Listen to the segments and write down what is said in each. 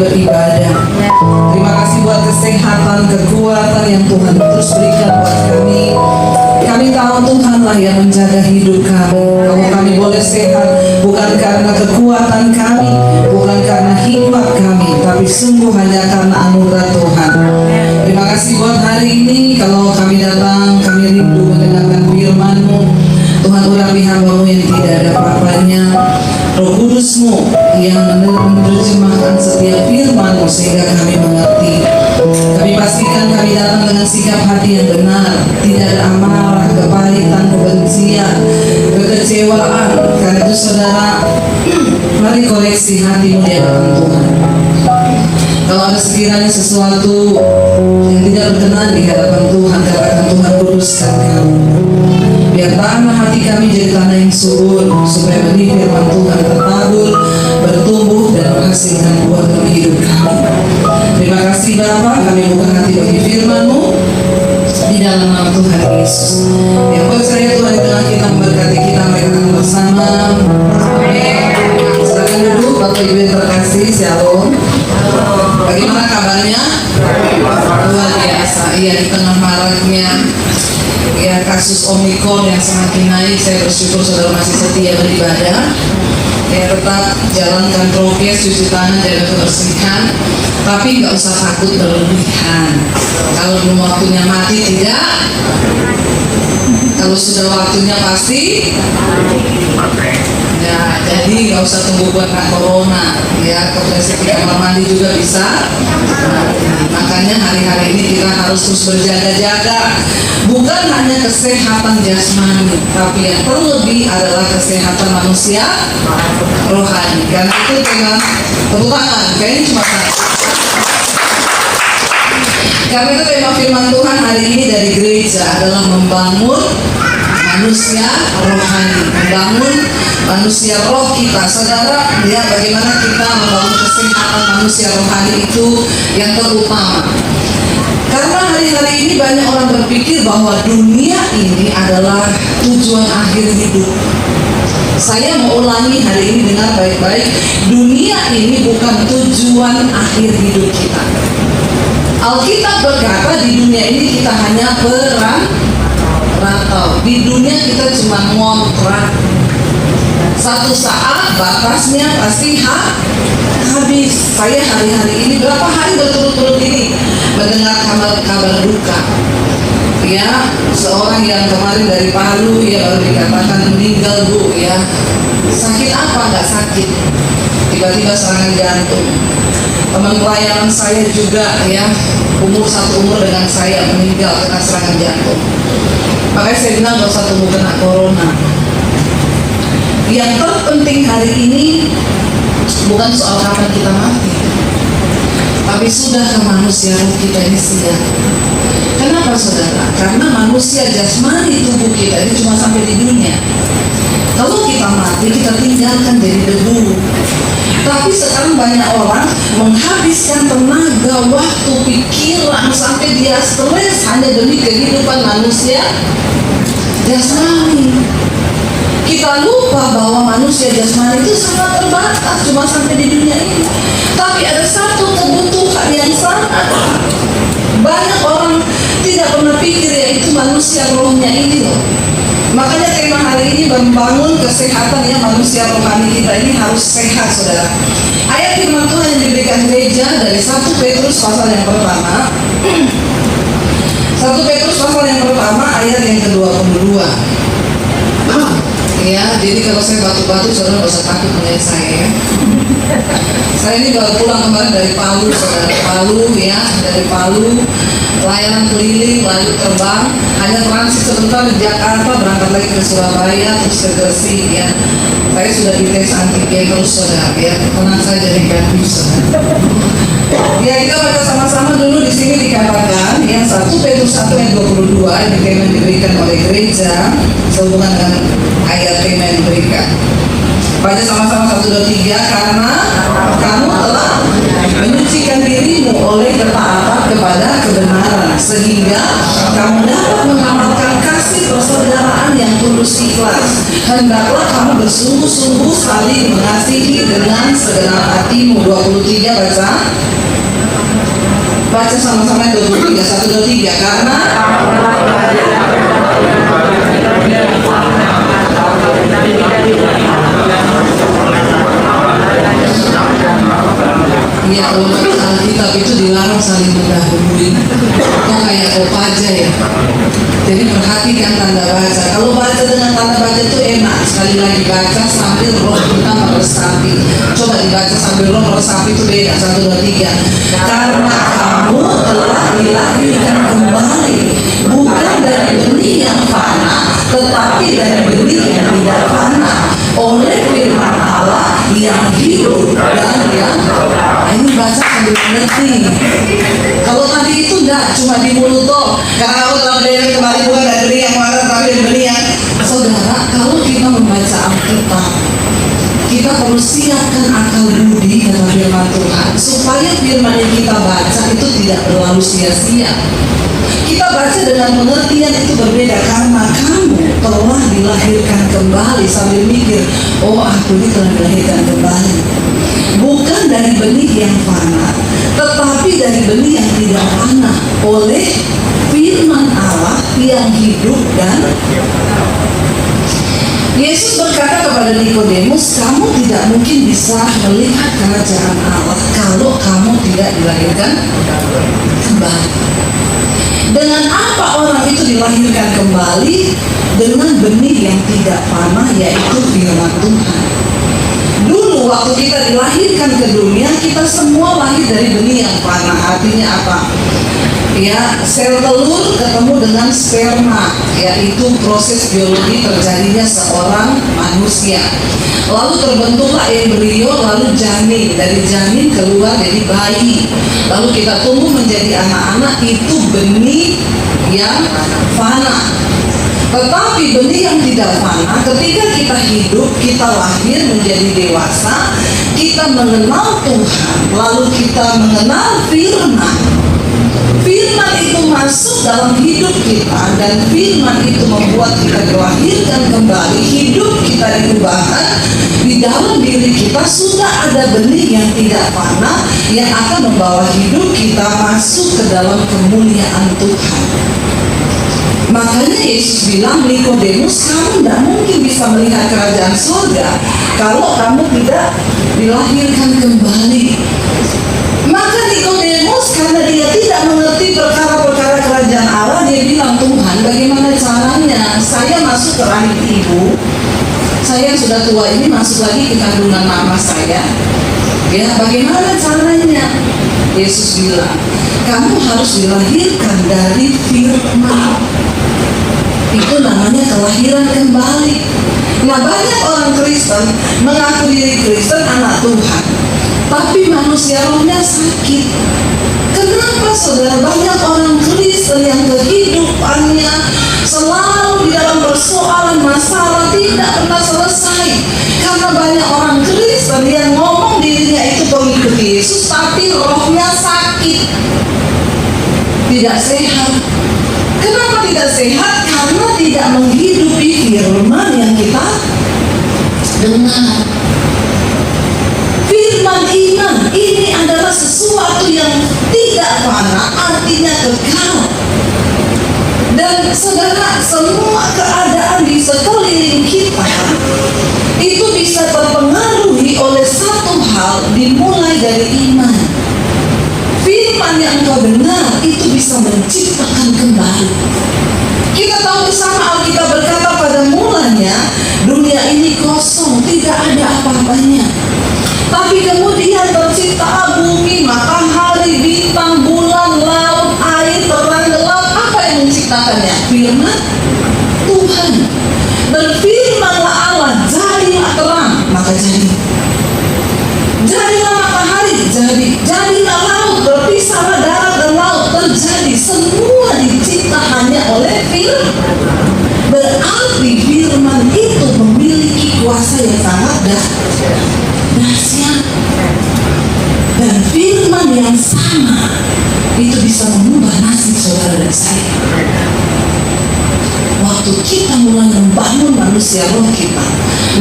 beribadah. Terima kasih buat kesehatan, kekuatan yang Tuhan terus berikan buat kami. Kami tahu Tuhanlah yang menjaga hidup kami. Kalau kami boleh sehat, bukan karena kekuatan kami, bukan karena hikmat kami, tapi sungguh hanya karena anugerah Tuhan. Terima kasih buat hari ini. Kalau kami datang, kami rindu mendengarkan firman-Mu. Tuhan, urapi hamba-Mu yang tidak ada apa-apanya. Roh Kudus-Mu yang menerjemahkan setiap firman-Mu sehingga kami mengerti. Kami pastikan kami datang dengan sikap hati yang benar, tidak ada amarah, kepahitan, kebencian, kekecewaan. Karena itu saudara, mari koreksi hatimu di hadapan Tuhan. Kalau ada sekiranya sesuatu yang tidak berkenan di hadapan Tuhan, katakan Tuhan, kuduskan kami. Biar tanah hati kami jadi tanah yang subur, supaya benih firman Tuhan tertabur, bertumbuh dan menghasilkan buah dalam hidup kami. Terima kasih Bapa, kami buka hati bagi firman-Mu di dalam nama Tuhan Yesus. Yang percaya Tuhan di tengah kita memberkati kita, mereka akan bersama. Amin. Silakan duduk, Bapak Ibu yang terkasih. Shalom. Bagaimana kabarnya? Luar biasa. Iya, di tengah maraknya kasus Omikron yang semakin naik, saya bersyukur saudara masih setia beribadah. Tetap jalankan prokes, cuci tangan, jaga kebersihan, tapi nggak usah takut berlebihan. Kalau belum waktunya mati tidak, kalau sudah waktunya pasti. Ya, jadi nggak usah tunggu buat corona. Ya, kebersihan di kamar mandi juga bisa. Makanya hari-hari ini kita harus terus berjaga-jaga. Bukan hanya kesehatan jasmani, tapi yang terlebih adalah kesehatan manusia rohani. Karena itu dengan tepuk tangan, kayaknya cuma satu. Karena itu tema firman Tuhan hari ini dari gereja adalah membangun manusia rohani, membangun manusia roh kita. Saudara, lihat bagaimana kita membangun kesehatan manusia rohani itu yang terutama. Karena hari-hari ini banyak orang berpikir bahwa dunia ini adalah tujuan akhir hidup. Saya mau ulangi hari ini, dengar baik-baik. Dunia ini bukan tujuan akhir hidup kita. Alkitab berkata di dunia ini kita hanya perantau. Di dunia kita cuma ngontrak. Satu saat batasnya pasti habis. Saya hari-hari ini berapa hari berturut-turut ini mendengar kabar duka. Ya, seorang yang kemarin dari Palu ya baru dikatakan meninggal Bu ya. Sakit apa? Nggak sakit. Tiba-tiba serangan jantung. Teman pelayanan saya juga ya, satu umur dengan saya meninggal karena serangan jantung. Makanya saya bilang nggak usah tunggu kena corona. Yang terpenting hari ini bukan soal kapan kita mati, tapi sudahkah manusia roh kita ini siap? Kenapa saudara? Karena manusia jasmani tubuh kita ini cuma sampai di dunia. Kalau kita mati, kita tinggalkan jadi debu. Tapi sekarang banyak orang menghabiskan tenaga, waktu, pikiran sampai dia stres hanya demi kehidupan manusia jasmani. Kita lupa bahwa manusia jasmani itu sangat terbatas, cuma sampai di dunia ini. Tapi ada satu kebutuhan yang sangat banyak orang tidak pernah pikir, yaitu manusia rohnya ini loh. Makanya tema hari ini membangun kesehatan ya manusia rohani kita ini harus sehat saudara. Ayat firman Tuhan yang diberikan gereja dari 1 Petrus pasal yang pertama. 1 Petrus pasal yang pertama ayat yang ke-22. Ya, jadi kalau saya batu-batu saudara nggak usah takut melihat saya ya. Saya ini baru pulang kemarin dari Palu saudara. Palu ya, dari Palu pelayanan keliling, lalu terbang, hanya transit sebentar di Jakarta, berangkat lagi ke Surabaya, terus ke Gresik ya. Saya sudah dites antigen terus saudara ya, tenang saja negatif saudara. Ya, kita baca sama-sama dulu. Di sini dikatakan yang 1 Petrus 1 ayat 22 yang diberikan oleh gereja sehubungan dengan ayat tema yang diberikan. Baca sama-sama 1, 2, 3. Karena kamu telah menyucikan dirimu oleh ketaatan kepada kebenaran, sehingga kamu dapat mengamalkan kasih persaudaraan yang tulus tulus ikhlas. Hendaklah kamu bersungguh-sungguh saling mengasihi dengan segenap hatimu. 23 baca sama-sama 23, 1, 2, 3. Karena ya Alkitab itu dilarang saling mendahului. Kok kayak kopaja ya. Jadi perhatikan tanda baca. Kalau baca dengan tanda baca itu enak. Sekali lagi baca sambil roh kita meresapi. Coba dibaca sambil roh meresapi itu beda. 1, 2, 3. Karena kamu telah dilahirkan kembali, bukan dari benih yang fana, tetapi dari benih yang tidak fana, oleh firman Allah yang hidup dan yang ini baca sambil mengerti. Kalau tadi itu enggak cuma di mulut toh. Karena kamu telah dilahirkan kembali bukan dari benih yang fana, tetapi dari benih yang. Saudara, kalau kita membaca Alkitab, kita perlu siapkan akal budi dalam firman Tuhan supaya firman yang kita baca itu tidak berlalu sia-sia. Kita baca dengan pengertian itu berbeda. Karena kamu telah dilahirkan kembali, sambil mikir, oh aku ini telah dilahirkan kembali, bukan dari benih yang fana, tetapi dari benih yang tidak fana, oleh firman Allah yang hidup dan. Yesus berkata kepada Nikodemus, kamu tidak mungkin bisa melihat kerajaan Allah kalau kamu tidak dilahirkan kembali. Dengan apa orang itu dilahirkan kembali? Dengan benih yang tidak fana, yaitu firman Tuhan. Dulu waktu kita dilahirkan ke dunia, kita semua lahir dari benih yang fana. Artinya apa? Ya, sel telur ketemu dengan sperma, yaitu proses biologi terjadinya seorang manusia. Lalu terbentuklah embrio, lalu janin, dari janin keluar jadi bayi. Lalu kita tumbuh menjadi anak-anak, itu benih yang fana. Tetapi benih yang tidak fana, ketika kita hidup, kita lahir menjadi dewasa, kita mengenal Tuhan, lalu kita mengenal firman. Firman itu masuk dalam hidup kita, dan firman itu membuat kita dilahirkan kembali. Hidup kita diubahkan. Di dalam diri kita sudah ada benih yang tidak fana, yang akan membawa hidup kita masuk ke dalam kemuliaan Tuhan. Makanya Yesus bilang, Nikodemus, kamu tidak mungkin bisa melihat kerajaan surga kalau kamu tidak dilahirkan kembali. Maka Nikodemus, karena dia tidak mengerti perkara-perkara kerajaan Allah, dia bilang, Tuhan, bagaimana caranya saya masuk ke rahim ibu, saya yang sudah tua ini masuk lagi ke kandungan mama saya, ya bagaimana caranya? Yesus bilang, kamu harus dilahirkan dari firman. Itu namanya kelahiran kembali. Nah, banyak orang Kristen mengaku diri Kristen, anak Tuhan, tapi manusia rohnya sakit. Kenapa saudara? Banyak orang Kristen yang kehidupannya selalu di dalam persoalan masalah tidak pernah selesai. Karena banyak orang Kristen yang ngomong dirinya itu pengikut Yesus, tapi rohnya sakit, tidak sehat. Kenapa tidak sehat? Karena tidak menghidupi firman yang kita dengar. Firman iman ini adalah sesuatu yang tidak fana, artinya kekal. Dan saudara, semua keadaan di sekeliling kita itu bisa terpengaruhi oleh satu hal, dimulai dari iman. Firman yang engkau dengar itu bisa menciptakan kembali. Kita tahu bersama Alkitab berkata pada mulanya dunia ini kosong, tidak ada apa-apanya. Tapi kemudian tercipta bumi, matahari, bintang, bulan, laut, air, terang, gelap. Apa yang menciptakannya? Firman Tuhan. Berfirmanlah Allah, jadilah terang, maka jadi. Jadilah matahari, jadi. Jadilah laut, berpisahlah darat dan laut, terjadi. Semua dicipta hanya oleh firman. Berarti firman itu memiliki kuasa yang sangat dahsyat. Dan firman yang sama itu bisa mengubah nasib saudara dan saya. Waktu kita mulai membangun manusia roh kita,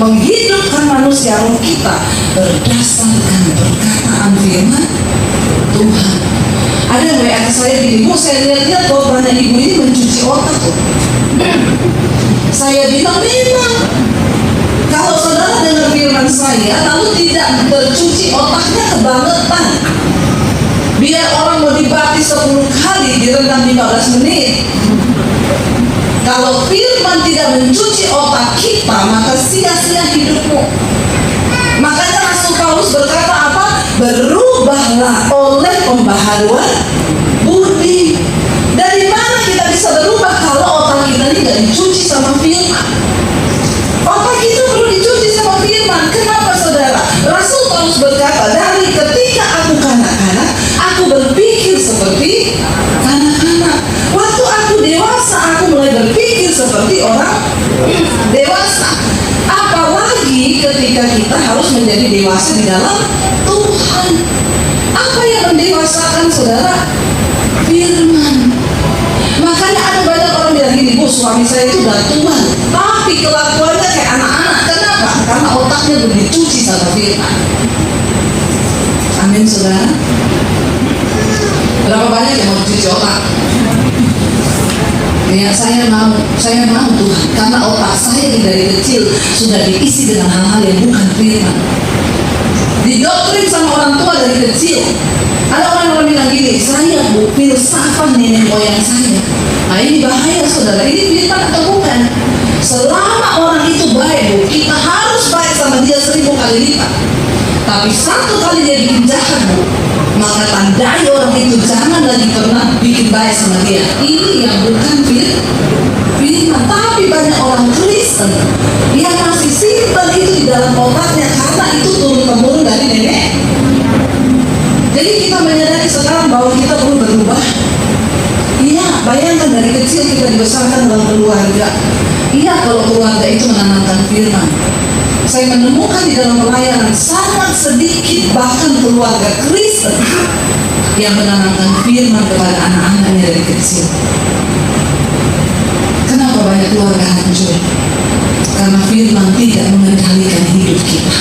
menghidupkan manusia roh kita berdasarkan perkataan firman Tuhan. Ada yang WA saya gini, Bu, saya lihat-lihat kok banyak ibu ini mencuci otak tuh. Saya bilang memang, kalau saudara dengar firman saya lalu tidak bercuci otaknya kebangetan, biar orang mau dibaptis 10 kali direndam 15 menit. Kalau firman tidak mencuci otak kita, maka sia-sia hidupmu. Makanya Rasul Paulus berkata apa? Berubahlah oleh pembaharuan budi. Dari mana kita bisa berubah kalau otak kita ini tidak dicuci sama firman? Otak kita perlu dicuci sama firman. Kenapa saudara? Rasul Paulus berkata, dari ketika aku kanak-kanak, aku berpikir seperti kanak-kanak. Waktu aku dewasa, aku mulai berpikir seperti orang dewasa. Apalagi ketika kita harus menjadi dewasa di dalam Tuhan. Apa yang mendewasakan saudara? Firman. Makanya ada banyak orang bilang gini, Bu, suami saya itu udah tua, tapi kelakuannya kayak anak-anak. Kenapa? Karena otaknya belum dicuci sama firman. Amin saudara. Berapa banyak yang mau dicuci otak? Ya, saya mau Tuhan, karena otak saya dari kecil sudah diisi dengan hal-hal yang bukan firman. Didoktrin sama orang tua dari kecil. Ada orang-orang bilang gini, saya Bu, filsafat nenek moyang saya. Nah ini bahaya saudara, ini firman atau bukan? Selama orang itu baik Bu, kita harus baik sama dia 1000 kali lipat. Tapi satu kali dia bikin jahat Bu, maka tandai orang itu jangan lagi pernah bikin baik sama dia. Ini yang bukan firman. Tapi banyak orang Kristen yang masih simpan itu di dalam otaknya, karena itu turun-temurun dari nenek. Jadi kita menyadari sekarang bahwa kita perlu berubah. Iya, bayangkan dari kecil kita dibesarkan dalam keluarga. Iya, kalau keluarga itu menanamkan firman. Saya menemukan di dalam pelayanan sangat sedikit bahkan keluarga Kristen yang menanamkan firman kepada anak-anaknya dari kecil. Kenapa banyak keluarga hancur? Karena firman tidak mengendalikan hidup kita.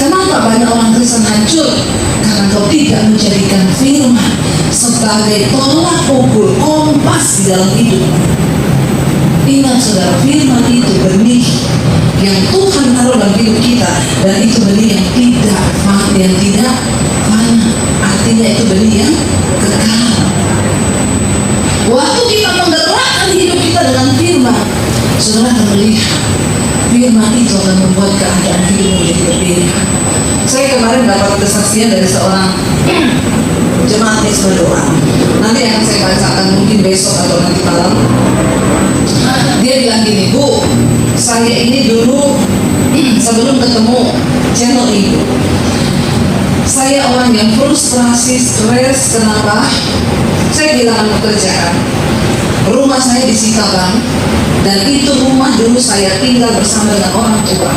Kenapa banyak orang Kristen hancur? Karena kau tidak menjadikan firman sebagai tolak ukur kompas di dalam hidup. Ingat saudara, firman itu benih yang Tuhan taruh dalam hidup kita, dan itu benih yang tidak mana. Artinya itu benih yang kekal. Waktu kita menggerakkan hidup kita dengan firman, saudara akan melihat firman itu akan membuat keadaan hidup menjadi berbeda. Saya kemarin dapat kesaksian dari seorang jemaat berdoa. Nanti akan saya bacakan mungkin besok atau nanti malam. Dia bilang gini, Bu, saya ini dulu sebelum ketemu channel Ibu, saya orang yang frustrasi, stres. Kenapa? Saya kehilangan pekerjaan. Rumah saya disita bank, dan itu rumah dulu saya tinggal bersama dengan orang tua.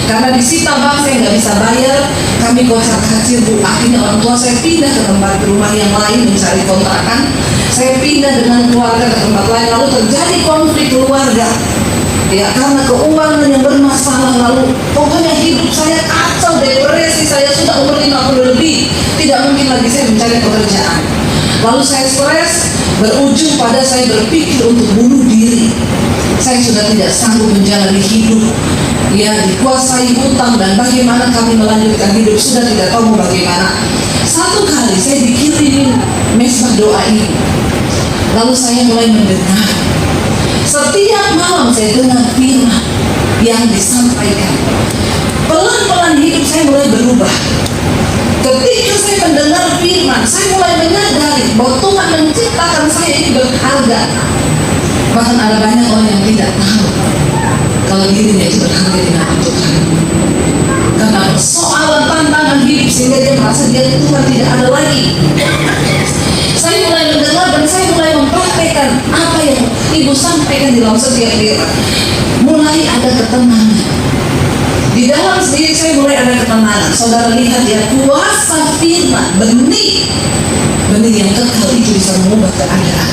Karena disita bank saya nggak bisa bayar, kami kocar kacir Bu. Akhirnya orang tua saya pindah ke tempat rumah yang lain mencari kontrakan. Saya pindah dengan keluarga ke tempat lain, lalu terjadi konflik keluarga. Ya, karena keuangan yang bermasalah, lalu pokoknya hidup saya kacau, depresi. Saya sudah umur 50 lebih, tidak mungkin lagi saya mencari pekerjaan. Lalu saya stres, berujung pada saya berpikir untuk bunuh diri. Saya sudah tidak sanggup menjalani hidup, ya dikuasai hutang, dan bagaimana kami melanjutkan hidup sudah tidak tahu bagaimana. Satu kali saya dikirimin mesbah doa ini, lalu saya mulai mendengar. Setiap malam saya dengar firman yang disampaikan. Pelan-pelan hidup saya mulai berubah. Ketika saya mendengar firman, saya mulai menyadari bahwa Tuhan menciptakan saya ini berharga. Bahkan ada banyak orang yang tidak tahu kalau dirinya itu berharga di hadapan Tuhan. Karena persoalan tantangan hidup sehingga dia merasa dia Tuhan tidak ada lagi. Saya mulai mendengar dan saya mulai mempraktekkan apa yang Ibu sampaikan di dalam setiap firman. Mulai ada ketenangan. Di dalam sendiri saya mulai ada ketenangan. Saudara lihat ya, kuasa firman, benih yang kekal itu bisa mengubah keadaan.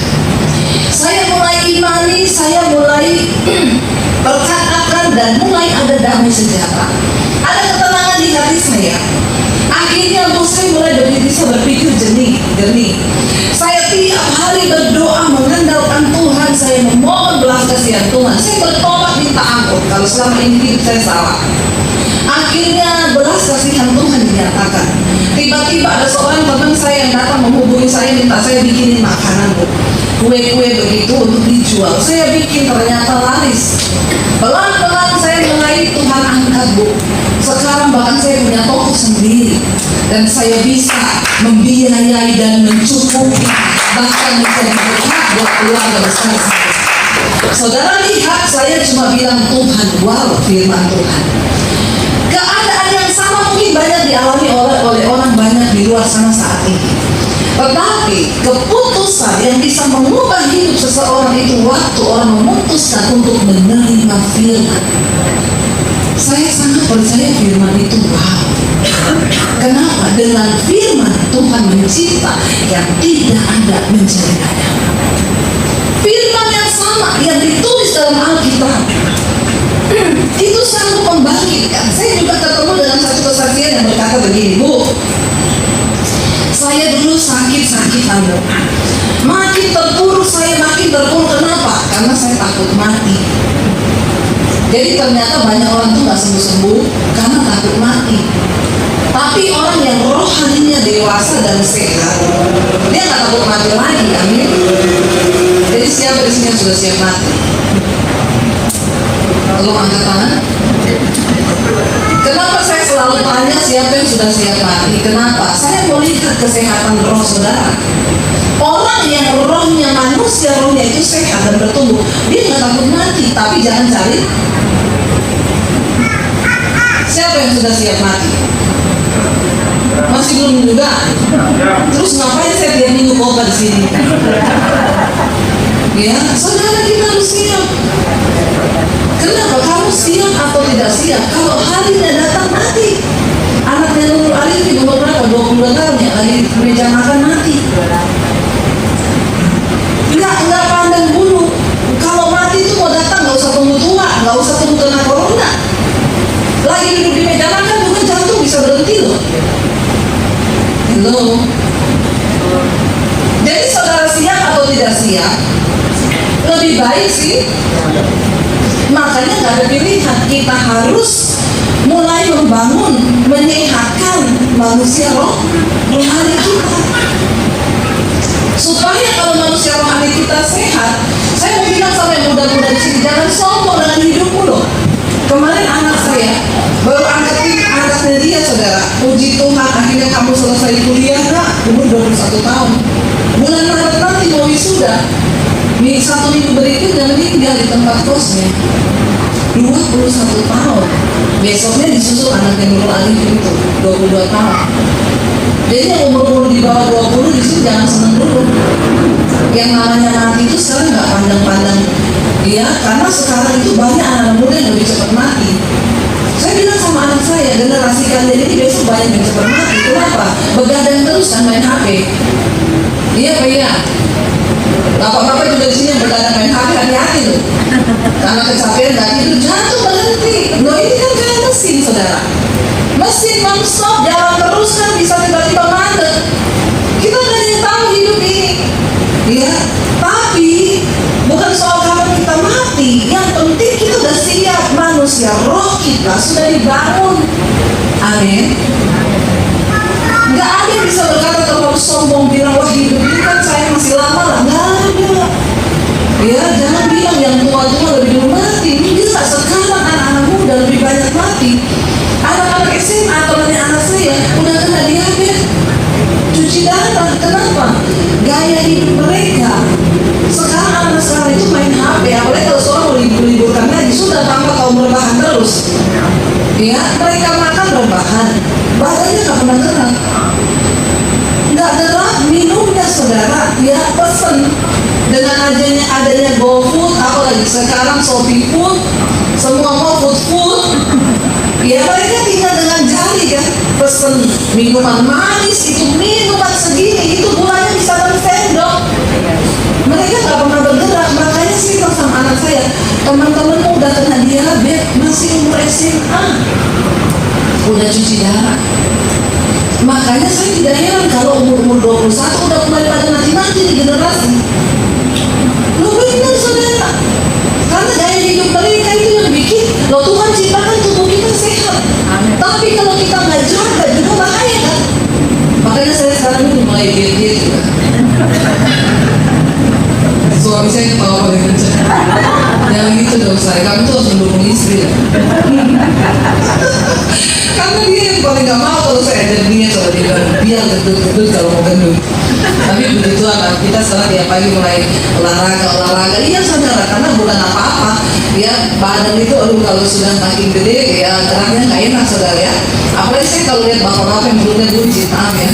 Saya mulai imani, saya mulai kalau selama ini hidup saya salah. Akhirnya belas kasihan Tuhan dinyatakan. Tiba-tiba ada seorang teman saya yang datang menghubungi saya, minta saya bikinin makanan, Bu. Kue-kue begitu untuk dijual. Saya bikin, ternyata laris. Pelan-pelan saya mulai Tuhan angkat, Bu. Sekarang bahkan saya punya toko sendiri. Dan saya bisa membiayai dan mencukupi, bahkan menjadi berkat buat keluarga besar saya. Saudara lihat, saya cuma bilang Tuhan, wow, firman Tuhan. Keadaan yang sama mungkin banyak dialami oleh orang banyak di luar sana saat ini. Tetapi keputusan yang bisa mengubah hidup seseorang itu waktu orang memutuskan untuk menerima firman. Saya sangat percaya firman itu wow. Kenapa? Dengan firman Tuhan mencipta yang tidak ada menjadi ada. Firman yang sama yang ditulis dalam Alkitab itu sanggup membangkitkan. Saya juga ketemu dengan satu kesaksian yang berkata begini, Bu, saya dulu sakit-sakitan, Bu. Makin terpuruk, saya makin terpuruk. Kenapa? Karena saya takut mati. Jadi ternyata banyak orang tuh gak sembuh-sembuh karena takut mati. Tapi orang yang rohaninya dewasa dan sehat, dia gak takut mati lagi, amin. Jadi siapa di sini yang sudah siap mati? Tolong angkat tangan. Kenapa saya selalu tanya siapa yang sudah siap mati? Kenapa? Saya mau lihat kesehatan roh saudara. Orang yang rohnya manusia, rohnya itu sehat dan bertumbuh, dia nggak takut mati. Tapi jangan cari siapa yang sudah siap mati. Masih belum juga. Terus ngapain saya tiap minggu khotbah di sini? Ya, saudara, kita harus siap. Kenapa? Kamu siap atau tidak siap? Kalau harinya datang mati. Anaknya Nurul Arifin umur berapa? 22 tahun ya, lagi meja makan mati. Nggak pandang bulu. Kalau mati itu mau datang nggak usah tunggu tua, nggak usah tunggu kena corona. Lagi duduk di meja makan bukan jantung bisa berhenti loh. Hello. Jadi saudara siap atau tidak siap? Lebih baik sih. Makanya nggak ada pilihan, kita harus mulai membangun, menyehatkan manusia rohani kita. Supaya kalau manusia rohani kita sehat, saya mau bilang sama yang muda-muda di sini, jangan sombong dengan hidupmu loh. Kemarin anak saya baru angkatnya dia, saudara. Puji Tuhan, akhirnya kamu selesai kuliah, nak, umur 21 tahun. Bulan Maret nanti mau wisuda. Nih 1 minggu berikutnya meninggal di tempat kosnya. 21 tahun. Besoknya disusul anaknya Nurul Arifin itu 22 tahun. Jadi yang umur-umur di bawah 20 disitu jangan seneng dulu. Yang namanya mati itu sekarang nggak pandang-pandang, ya, karena sekarang itu banyak anak muda yang lebih cepat mati. Saya bilang sama anak saya, generasi kalian ini besok banyak yang cepat mati. Kenapa? Begadang terus kan main HP. Iya Pak ya. Bapak-bapak juga di sini yang begadang main HP, hati-hati loh. Karena kecapean nggak tidur, jatuh berhenti. Loh ini kan kayak mesin, saudara. Mesin non-stop jalan terus kan bisa tiba-tiba mandek. Kita nggak ada yang tahu hidup ini. Ya, tapi bukan soal kapan kita mati. Yang penting kita udah siap, manusia roh kita sudah dibangun. Amin. Nggak ada yang bisa berkata terlalu sombong bilang wah hidup ini kan saya masih lama lah. Nggak ada. Ya, jangan bilang yang tua-tua lebih dulu mati. Bisa sekarang anak-anak muda lebih banyak mati. Anak-anak SMA, temannya anak saya udah kena diabetes, cuci darah. Kenapa? Gaya hidup mereka. Sekarang anak sekarang itu main HP. Apalagi kalau seorang mau libur-liburkan lagi sudah tampak kaum rebahan terus. Ya, mereka makan rebahan, badannya nggak pernah gerak. Nggak gerak, minumnya saudara, ya pesen. Dengan adanya GoFood, apalagi sekarang Shopee Food, semua mau food. Ya mereka tinggal dengan jari kan, pesen minuman manis, itu minuman segini, itu gulanya bisa bersendok. Mereka nggak pernah bergerak. Makanya sih sama anak saya, teman-temanmu udah kena diabetes, masih umur SMA, udah cuci darah. Makanya saya tidak heran kalau umur 21 udah mulai pada mati-mati di generasi. Lo benar saudara, karena gaya hidup mereka itu yang bikin kalau kita nggak jaga juga bahaya kan. Makanya saya sekarang ini mulai diet juga. Suami saya ketawa paling kenceng. Jangan gitu dong saya, kamu tuh harus mendukung istri ya. Karena dia yang paling gak mau kalau saya ajak dia, soal dia biar gendut kalau mau gendut. Tapi begitu kan, kita setelah tiap pagi mulai olahraga. Iya saudara, karena bukan apa-apa. Ya badan itu, aduh kalau sudah makin gede ya geraknya gak enak saudara ya. Apalagi saya kalau lihat bapak-bapak yang perutnya buncit, maaf ya.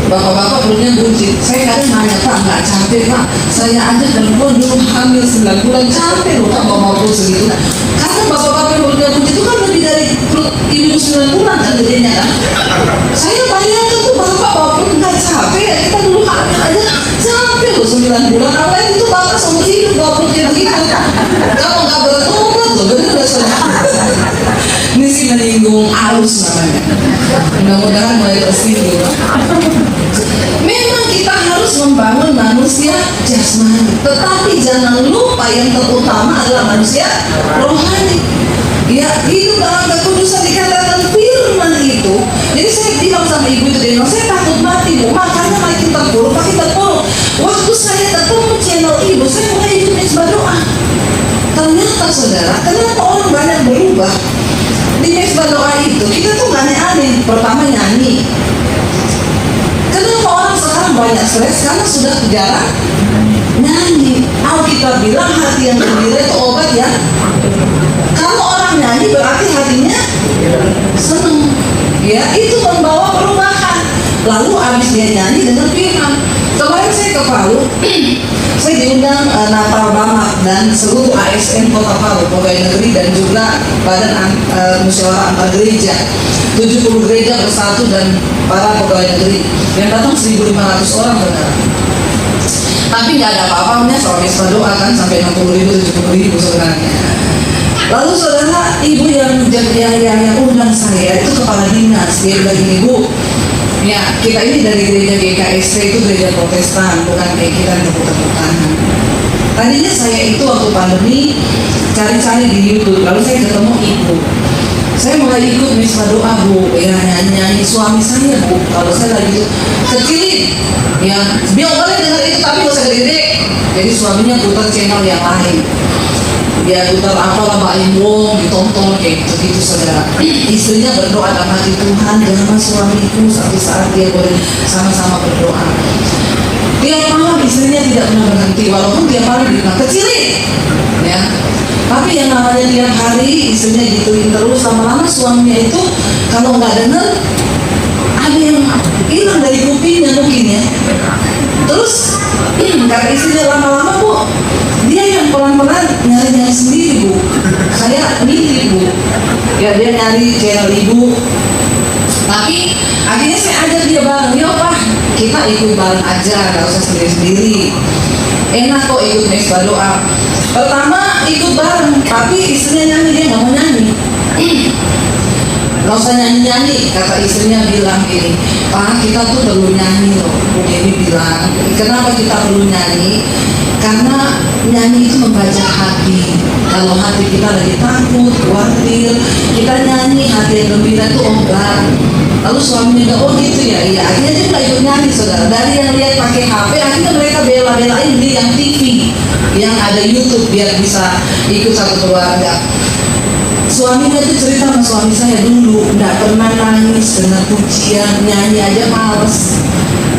Bapak-bapak perutnya buncit. Saya kadang nanya, Pak nggak capek Pak? Saya aja perempuan dulu hamil 9 bulan capek loh Pak mau perut segitu. Karena bapak-bapak yang perutnya buncit itu kan lebih dari perut ibu 9 bulan kan gedenya kan. Saya bayangkan tuh bapak perut nggak capek ya, kita dulu hamil aja capek loh 9 bulan. Apalagi itu bapak seumur hidup bawa perutnya begitu. Kalau nggak berat loh, bener saudara. Ini sih menyinggung arus namanya. Mudah-mudahan mulai tersinggung. Memang kita harus membangun manusia jasmani, tetapi jangan lupa yang terutama adalah manusia rohani. Ya, hidup dalam kekudusan dikatakan firman itu. Jadi saya bilang sama ibu itu, dia bilang, saya takut mati Bu, makanya makin terpuruk. Waktu saya ketemu channel ibu, saya mulai hidup mesbah doa. Ternyata saudara, kenapa orang banyak berubah? Di mesbah doa itu, kita tuh gak aneh-aneh. Pertama nyanyi. Kenapa orang sekarang banyak stres? Karena sudah jarang nyanyi. Alkitab bilang hati yang gembira itu obat ya. Kalau orang nyanyi berarti hatinya senang. Ya, itu membawa perubahan. Lalu habis dia nyanyi dengan firman. Kemarin saya ke Palu, saya diundang Natal Bamak dan seluruh ASN Kota Palu, pegawai negeri dan juga badan musyawarah antar gereja. 70 gereja bersatu dan para pegawai negeri yang datang 1.500 orang benar. Tapi nggak ada apa-apanya soal mesbah doa kan sampai 60.000, 70.000 sebenarnya. Lalu saudara, ibu yang undang saya itu kepala dinas, dia bilang gini, Bu, ya kita ini dari gereja GKST itu gereja Protestan, bukan kayak kita yang tepuk-tepukan. Tadinya saya itu waktu pandemi cari-cari di YouTube, lalu saya ketemu ibu. Saya mulai ikut mesbah doa Bu, ya nyanyi suami saya Bu, kalau saya lagi kecilin, ya dia boleh dengar itu tapi gak usah gede. Jadi suaminya putar channel yang lain, dia putar apalah Mbak Imbong, ditonton kayak gitu saudara. Istrinya berdoa dalam hati, Tuhan jangan suamiku satu saat dia boleh sama-sama berdoa. Tiap malam istrinya tidak pernah berhenti, walaupun tiap malam dibilang kecilin, ya. Tapi yang namanya tiap hari istrinya gituin terus, lama-lama suaminya itu kalau nggak dengar ada yang hilang dari kupingnya mungkin ya. Terus kata istrinya lama-lama Bu, dia yang pelan-pelan nyari sendiri Bu. Saya milih Bu. Ya dia nyari channel ibu. Tapi akhirnya saya ajak dia bareng, yuk Pak, kita ikut bareng aja, nggak usah sendiri-sendiri. Enak kok ikut mesbah doa. Pertama ikut bareng, tapi istrinya nyanyi, dia nggak mau nyanyi. Nggak usah nyanyi-nyanyi, kata istrinya bilang gini, Pak kita tuh perlu nyanyi loh. Bu Dewi bilang, kenapa kita perlu nyanyi? Karena nyanyi itu membaca hati. Kalau hati kita lagi takut, khawatir, kita nyanyi, hati yang gembira itu obat. Lalu suaminya bilang, oh gitu ya, iya. Akhirnya dia nggak ikut nyanyi saudara. Dari yang lihat pakai HP, akhirnya mereka bela-belain di yang TV, yang ada YouTube biar bisa ikut satu keluarga. Suaminya itu cerita sama suami saya dulu nggak pernah nangis dengan pujian, nyanyi aja males.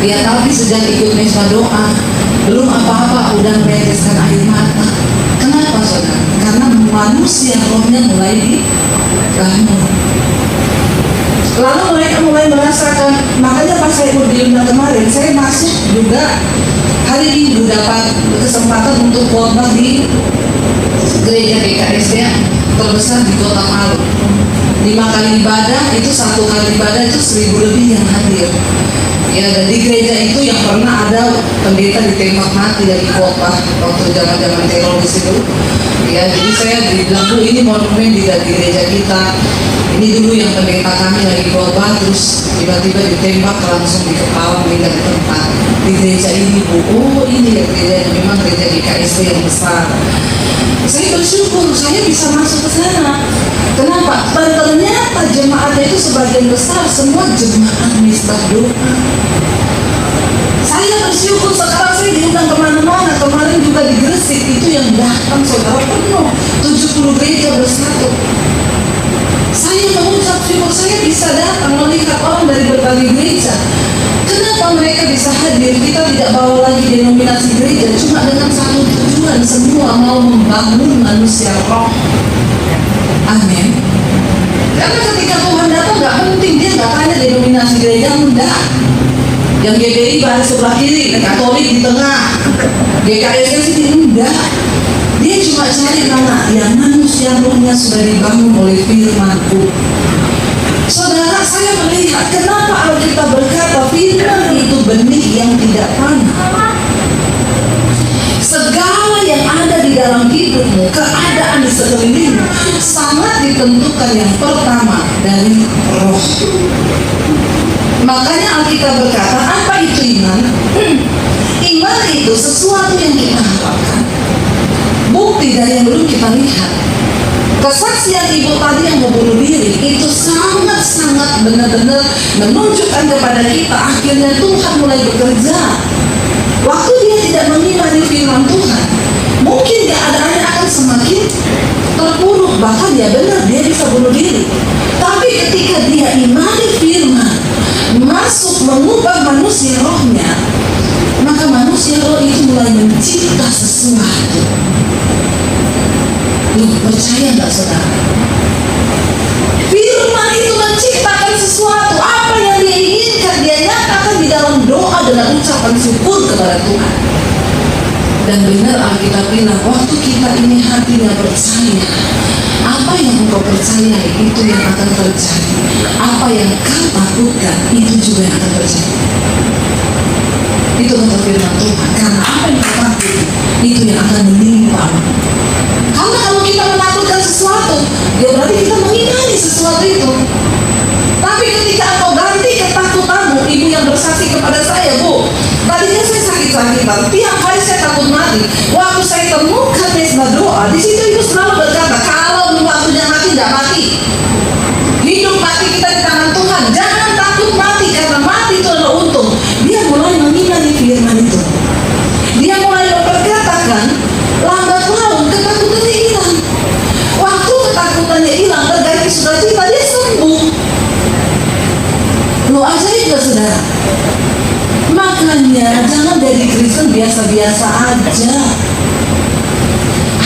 Ya tapi sejak ikut mesbah doa belum apa-apa udah meneteskan air mata. Kenapa saudara? Karena manusia rohnya mulai dibangun. Lalu mereka mulai merasakan, makanya pas saya diundang kemarin, saya masuk juga hari Minggu dapat kesempatan untuk khotbah di gereja GKST yang terbesar di Kota Palu. 5 kali ibadah, itu 1 kali ibadah itu 1.000 lebih yang hadir. Ya, dan di gereja itu yang pernah ada pendeta ditembak mati dari khotbah waktu zaman-zaman teroris itu. Ya, jadi saya dibilang, Bu, ini monumen di gereja kita. Ini dulu yang pendeta kami lagi khotbah, terus tiba-tiba ditembak langsung di kepala, meninggal di tempat. di gereja ini Bu, oh ini ya gereja, memang gereja GKST yang besar. Saya bersyukur saya bisa masuk ke sana. Kenapa? Ternyata jemaatnya itu sebagian besar semua jemaat Misbah Doa. Saya bersyukur sekarang saya diundang kemana-mana. Kemarin juga di Gresik itu yang datang saudara penuh 70 gereja bersatu. Saya mengucap syukur saya bisa datang melihat orang dari berbagai gereja. Kenapa mereka bisa hadir? Kita tidak bawa lagi denominasi gereja, cuma dengan satu tujuan, semua mau membangun manusia roh. Amin. Karena ketika Tuhan datang gak penting, dia gak tanya denominasi gereja, enggak. Yang GBI baris sebelah kiri, Katolik di tengah, GKST sini enggak. Dia cuma cari mana yang manusia rohnya sudah dibangun oleh firman-Ku. Saudara, saya melihat kenapa Alkitab berkata firman itu benih yang tidak panas. Segala yang ada di dalam hidupmu, keadaan di sekelilingmu, sangat ditentukan yang pertama dari roh. Makanya Alkitab berkata, apa itu iman? Iman itu sesuatu yang kita harapkan, bukti dari yang belum kita lihat. Kesaksian ibu tadi yang membunuh diri itu sangat-sangat benar-benar menunjukkan kepada kita akhirnya Tuhan mulai bekerja. Waktu dia tidak mengimani firman Tuhan, mungkin keadaannya akan semakin terpuruk, bahkan dia benar dia bisa bunuh diri. Tapi ketika dia imani firman, masuk mengubah manusia rohnya, maka manusia roh itu mulai mencipta sesuatu. Lu percaya nggak saudara? Firman itu menciptakan sesuatu. Apa yang dia inginkan dia nyatakan di dalam doa dengan ucapan syukur kepada Tuhan. Dan benar Alkitab bilang, waktu kita ini hatinya percaya, apa yang engkau percayai itu yang akan terjadi. Apa yang kau takutkan itu juga yang akan terjadi. Itu kata firman Tuhan. Karena apa yang kau takut itu yang akan menimpa. Karena kalau kita menakutkan sesuatu, ya berarti kita mengimani sesuatu itu. Tapi ketika engkau ganti ketakutanmu, ibu yang bersaksi kepada saya, Bu, tadinya saya sakit-sakitan, tiap hari saya takut mati. Waktu saya temukan Misbah Doa, di situ ibu selalu berkata, kalau waktunya mati, tidak mati. Hidup mati kita di tangan Tuhan. Jangan takut mati, karena mati itu adalah untung. Dia mulai mengimani firman itu. Dia mulai memperkatakan, lambat laun ketakutannya hilang. Waktu ketakutannya hilang, terganti sukacita, dia sembuh. Lu ajaib gak saudara? Makanya jangan jadi Kristen biasa-biasa aja.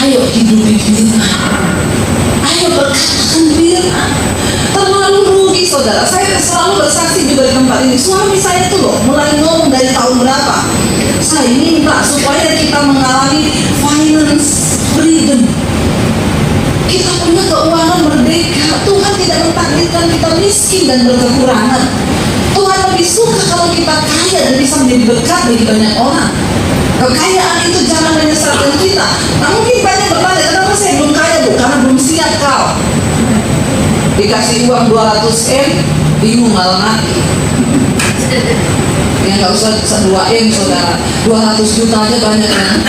Ayo hidupi firman. Ayo berkatakan firman. Terlalu rugi saudara. Saya selalu bersaksi juga di tempat ini. Suami saya tuh loh mulai ngomong dari tahun berapa, saya minta supaya kita mengalami finance freedom. Kita punya keuangan merdeka. Tuhan tidak mentakdirkan kita miskin dan berkekurangan. Tuhan lebih suka kalau kita kaya dan bisa menjadi berkat bagi banyak orang. Kekayaan itu jangan menyesatkan kita. Nah mungkin banyak bertanya, kenapa saya belum kaya Bu? Karena belum siap kau. Dikasih uang 200M, bingung malah mati. Ya nggak usah 2M saudara, 200 juta aja banyak yang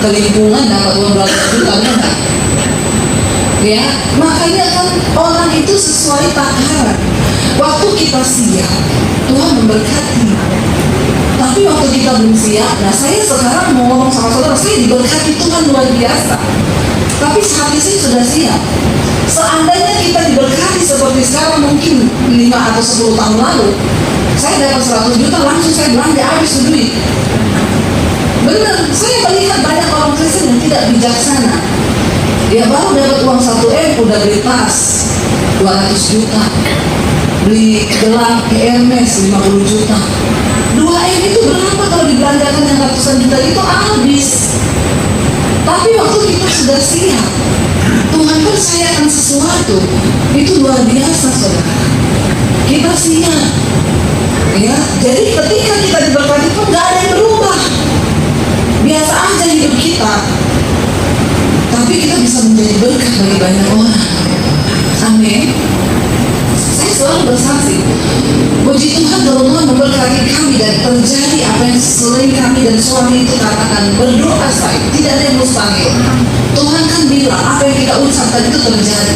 kelimpungan dapat uang 200 juta enggak? Ya, makanya kan orang itu sesuai takaran. Waktu kita siap, Tuhan memberkati. Tapi waktu kita belum siap, nah saya sekarang mau ngomong sama saudara, saya diberkati Tuhan luar biasa. Tapi hati saya sudah siap. Seandainya kita diberkati seperti sekarang, mungkin 5 atau 10 tahun lalu, saya dapat 100 juta langsung saya belanja habis duit. Benar, saya melihat banyak orang Kristen yang tidak bijaksana. Dia baru dapat uang 1M udah beli tas 200 juta, beli gelang Hermes 50 juta. 2M itu berapa kalau dibelanjakan yang ratusan juta itu habis. Tapi waktu kita sudah siap, Tuhan percayakan sesuatu, itu luar biasa saudara. Kita siap. Ya, jadi ketika kita diberkati pun gak ada yang berubah. Biasa aja hidup kita. Tapi kita bisa menjadi berkat bagi banyak orang. Amin. Saya selalu bersaksi, puji Tuhan kalau Tuhan memberkati kami dan terjadi apa apa yang selain kami dan suami itu katakan, berdoa saya, tidak ada yang mustahil. Tuhan kan bilang apa yang kita ucapkan itu terjadi.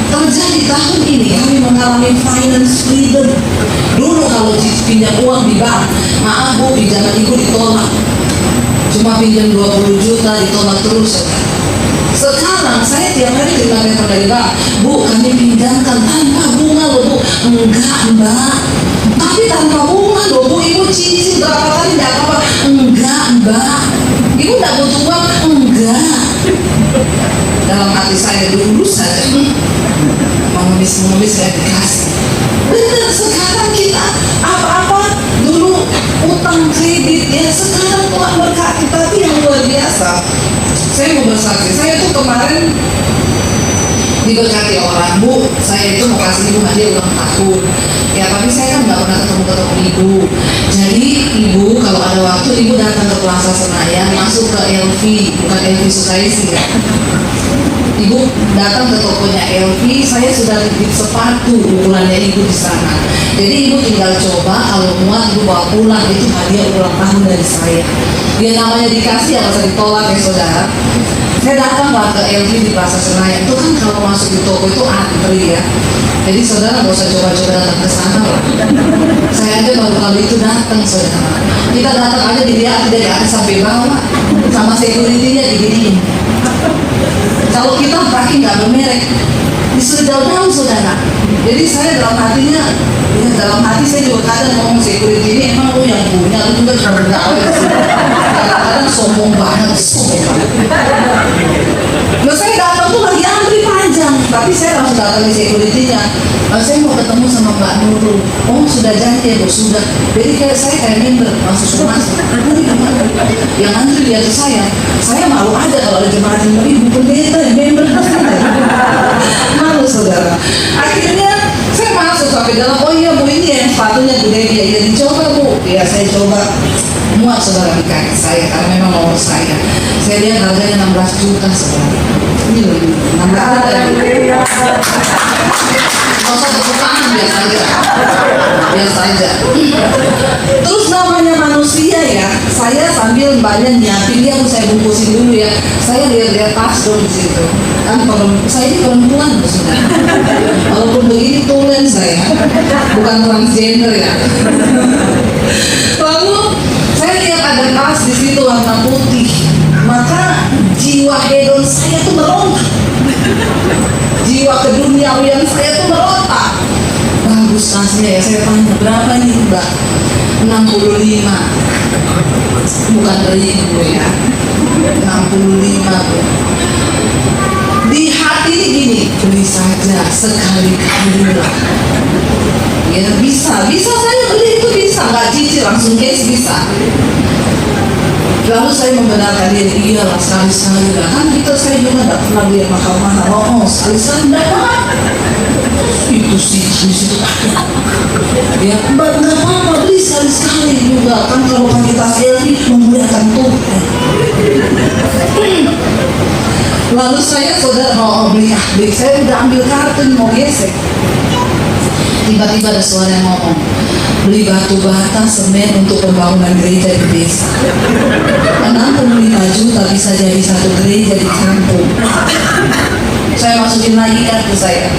Terjadi tahun ini kami mengalami finance freedom. Dulu kalau pinjam uang di bank, maaf bu, pinjaman ibu ditolak. Cuma pinjam 20 juta ditolak terus. Sekarang saya tiap hari terima telepon dari bank, bu kami pinjamkan tanpa bunga loh bu. Enggak mbak, tapi tanpa bunga loh bu, ibu cicil berapa kali tidak apa-apa. Enggak mbak, ibu tidak butuh uang. Enggak. Dalam hati saya dulu saja mengemis saya dikasih. Benar, sekarang kita apa-apa dulu utang kredit ya, sekarang Tuhan berkati, tapi yang luar biasa. Saya mau bersaksi, saya tuh kemarin diberkati orang, bu, saya itu mau kasih ibu hadiah ulang tahun. Ya tapi saya kan nggak pernah ketemu ibu. Jadi ibu kalau ada waktu ibu datang ke Plaza Senayan, masuk ke LV, bukan LV Sukaisi ya. Ibu datang ke tokonya LV, saya sudah titip sepatu ukurannya ibu di sana. Jadi ibu tinggal coba, kalau muat ibu bawa pulang, itu hadiah ulang tahun dari saya. Dia namanya dikasih, ya masa ditolak ya saudara. Saya datang ke LV di Plaza Senayan, itu kan kalau masuk di toko itu antri ya. Jadi saudara nggak usah coba-coba datang ke sana lah. Saya aja baru kali itu datang saudara. Kita datang aja dilihat dari atas sampai bawah, sama security-nya diginiin. Kalau kita pakai nggak bermerek, disuruh jauh-jauh saudara. Jadi saya dalam hatinya, ya dalam hati saya juga kadang ngomong security ini emang lu yang punya, lu juga cuma bergawe sih. Kadang-kadang sombong banget, Nah saya datang tuh lagi antri panjang, tapi saya langsung datang ke security-nya. Saya mau ketemu sama Mbak Nurul. Oh sudah janji ya bu, sudah. Jadi saya kayak member, langsung masuk. Yang antri lihat saya malu aja kalau ada jemaat yang ibu pendeta yang member. Malu saudara. Akhirnya saya masuk sampai dalam, oh iya bu ini yang sepatunya Bu Devi, ya dicoba bu. Ya saya coba, muat saudara di kaki saya karena memang nomor saya. Saya lihat harganya 16 juta saudara. Ini loh, 16 juta. Masa tepuk tangan biasa aja. Terus namanya manusia ya, saya sambil mbaknya nyiapin, dia mau saya bungkusin dulu ya. Saya lihat-lihat tas dong di situ. Kan saya ini perempuan sudah. Walaupun begini tulen saya, bukan transgender ya. Lalu saya lihat ada tas di situ warna putih, maka jiwa hedon saya tuh merontak. Jiwa keduniawian saya tuh merontak. Bagus tasnya ya, saya tanya berapa ini mbak? 65. Bukan 1.000 ya, 65 bu. Di hati gini, beli saja sekali-kali lah. Ya bisa saya beli itu bisa, nggak cicil langsung cash bisa. Lalu saya membenarkan diri, iyalah sekali-sekali lah. Kan saya juga nggak pernah beli yang mahal-mahal. Sekali-sekali enggak. Itu sih di situ. Ya, nggak apa-apa beli sekali-sekali juga. Kan kalau pakai tas LV memuliakan Tuhan. Lalu saya saudara mau beli, saya udah ambil kartun mau gesek. Tiba-tiba ada suara yang ngomong, beli batu bata semen untuk pembangunan gereja di desa. 65 juta bisa jadi satu gereja di kampung. Saya masukin lagi kartu saya,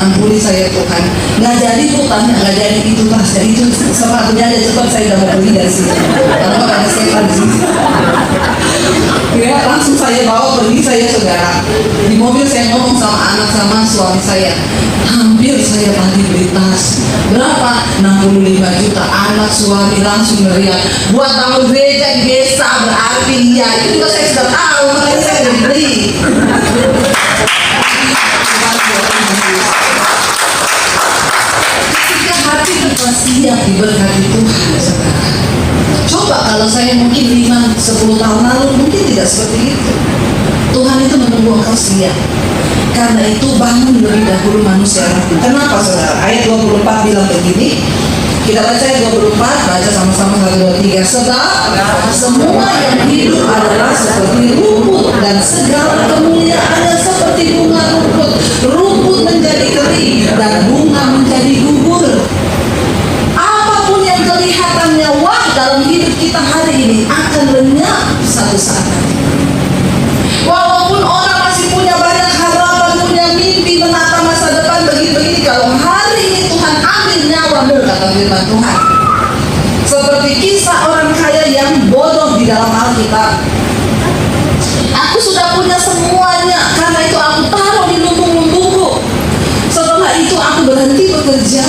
ampuni saya Tuhan, nggak jadi bu tasnya, nggak jadi itu tasnya, itu sepatunya aja cepat saya udah mau pergi dari sini, karena ada setan di sini. Ya langsung saya bawa pergi saya saudara. Di mobil saya ngomong sama anak sama suami saya, hampir saya tadi beli tas berapa? 65 juta. Anak suami langsung meriak, buat bangun gereja di desa berarti ya. Itu juga saya sudah tahu, makanya saya udah beli. Ketika hati kita siap diberkati Tuhan saudara. Coba kalau saya mungkin 5-10 tahun lalu mungkin tidak seperti itu. Tuhan itu menunggu engkau siap. Karena itu bangun lebih dahulu manusia rapi. Kenapa saudara? Ayat 24 bilang begini. Kita baca ayat 24, baca sama-sama 1, 2, 3. Sebab semua yang hidup adalah seperti rumput, dan segala kemuliaannya seperti bunga rumput. Rumput menjadi kering dan bunga menjadi gugur. Apapun yang kelihatannya wah dalam hidup kita hari ini akan lenyap satu saat nanti. Walaupun orang masih punya banyak harapan, punya mimpi, menata masa depan begini-begini, kalau hari ini Tuhan ambil nyawamu, kata firman Tuhan. Seperti kisah orang kaya yang bodoh di dalam Alkitab. Aku sudah punya semuanya, karena itu aku taruh di lumbung-lumbungku. Setelah itu aku berhenti bekerja.